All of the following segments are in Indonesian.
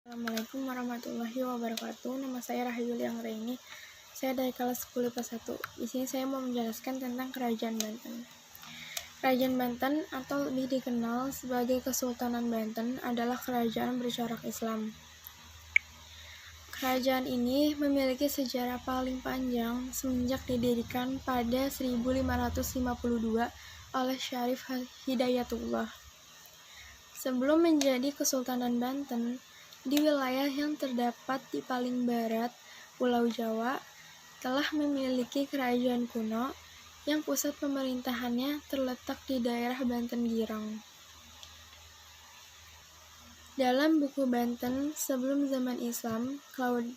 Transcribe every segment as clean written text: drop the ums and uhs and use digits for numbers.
Assalamualaikum warahmatullahi wabarakatuh. Nama saya Rahyul yang Reini. Saya dari kelas 10 IPA 1. Di sini saya mau menjelaskan tentang Kerajaan Banten. Kerajaan Banten atau lebih dikenal sebagai Kesultanan Banten adalah kerajaan bercorak Islam. Kerajaan ini memiliki sejarah paling panjang semenjak didirikan pada 1552 oleh Syarif Hidayatullah. Sebelum menjadi Kesultanan Banten, di wilayah yang terdapat di paling barat, Pulau Jawa, telah memiliki kerajaan kuno yang pusat pemerintahannya terletak di daerah Banten Girang. Dalam buku Banten sebelum zaman Islam, Claude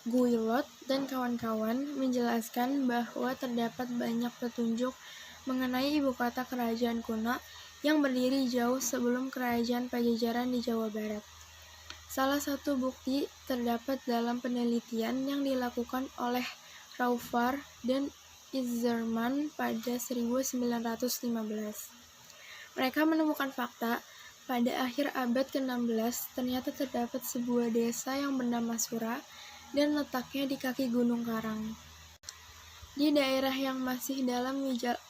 Guillot dan kawan-kawan menjelaskan bahwa terdapat banyak petunjuk mengenai ibu kota kerajaan kuno yang berdiri jauh sebelum kerajaan Pajajaran di Jawa Barat. Salah satu bukti terdapat dalam penelitian yang dilakukan oleh Raufar dan Itzerman pada 1915. Mereka menemukan fakta pada akhir abad ke-16 ternyata terdapat sebuah desa yang bernama Sura dan letaknya di kaki Gunung Karang, di daerah yang masih dalam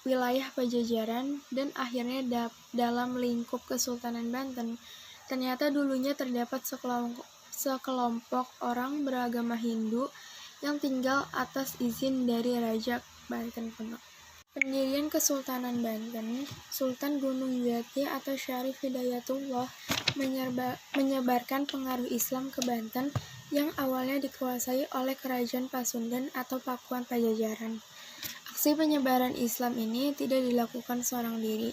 wilayah Pajajaran dan akhirnya dalam lingkup Kesultanan Banten. Ternyata dulunya terdapat sekelompok orang beragama Hindu yang tinggal atas izin dari Raja Banten kuno. Pendirian Kesultanan Banten, Sultan Gunung Jati atau Syarif Hidayatullah menyebarkan pengaruh Islam ke Banten yang awalnya dikuasai oleh Kerajaan Pasundan atau Pakuan Pajajaran. Aksi penyebaran Islam ini tidak dilakukan seorang diri.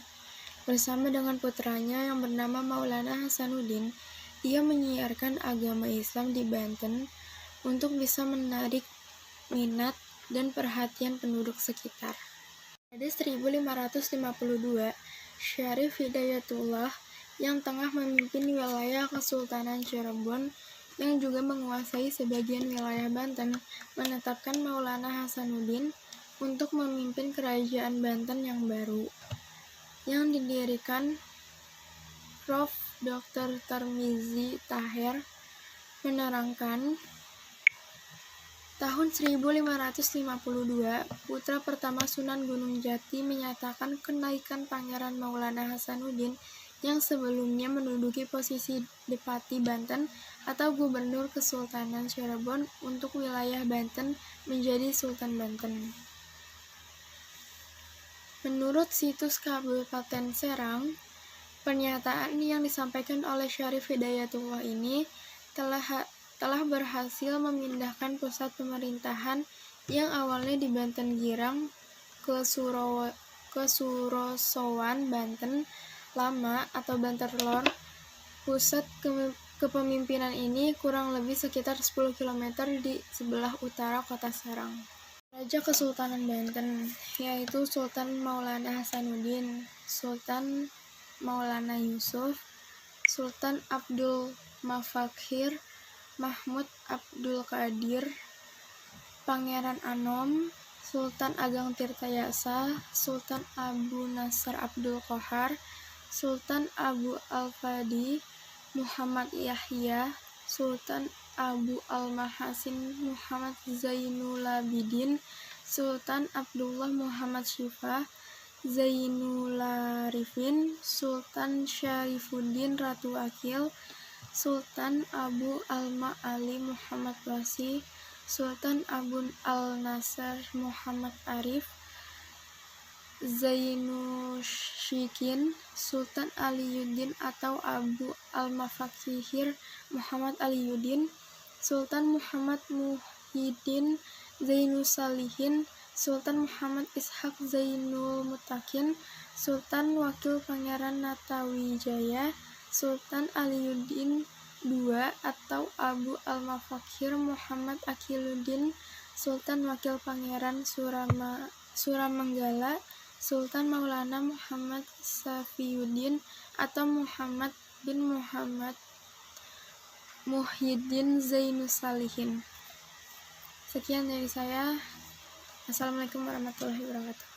Bersama dengan putranya yang bernama Maulana Hasanuddin, ia menyiarkan agama Islam di Banten untuk bisa menarik minat dan perhatian penduduk sekitar. Pada 1552, Syarif Hidayatullah yang tengah memimpin wilayah Kesultanan Cirebon yang juga menguasai sebagian wilayah Banten, menetapkan Maulana Hasanuddin untuk memimpin kerajaan Banten yang baru, yang didirikan Prof. Dr. Tarmizi Taher menerangkan, tahun 1552, putra pertama Sunan Gunung Jati menyatakan kenaikan Pangeran Maulana Hasanuddin yang sebelumnya menduduki posisi Depati Banten atau Gubernur Kesultanan Cirebon untuk wilayah Banten menjadi Sultan Banten. Menurut situs Kabupaten Serang, pernyataan yang disampaikan oleh Syarif Hidayatullah ini telah berhasil memindahkan pusat pemerintahan yang awalnya di Banten Girang ke Surosowan Banten Lama atau Banterlor. Pusat kepemimpinan ini kurang lebih sekitar 10 km di sebelah utara kota Serang. Raja Kesultanan Banten yaitu Sultan Maulana Hasanuddin, Sultan Maulana Yusuf, Sultan Abdul Mafakhir, Mahmud Abdul Qadir, Pangeran Anom, Sultan Ageng Tirtayasa, Sultan Abu Nasr Abdul Qohar, Sultan Abu Al-Fadi, Muhammad Yahya, Sultan Abu Al-Mahasin Muhammad Zainulabidin, Sultan Abdullah Muhammad Syifa Zainularifin, Sultan Syarifuddin Ratu Akil, Sultan Abu Al-Ma'ali Muhammad Wasi, Sultan Abu Al-Nasr Muhammad Arif Zainushikin, Sultan Aliyuddin atau Abu Al-Mafakhir Muhammad Aliyuddin, Sultan Muhammad Muhyiddin Zainusalihin, Sultan Muhammad Ishaq Zainul Mutakin, Sultan Wakil Pangeran Natawijaya, Sultan Aliyuddin II atau Abu Al-Mafakhir Muhammad Akiluddin, Sultan Wakil Pangeran Suramanggala, Sultan Maulana Muhammad Safiyuddin atau Muhammad bin Muhammad Muhyiddin Zainusalihin. Sekian dari saya. Assalamualaikum warahmatullahi wabarakatuh.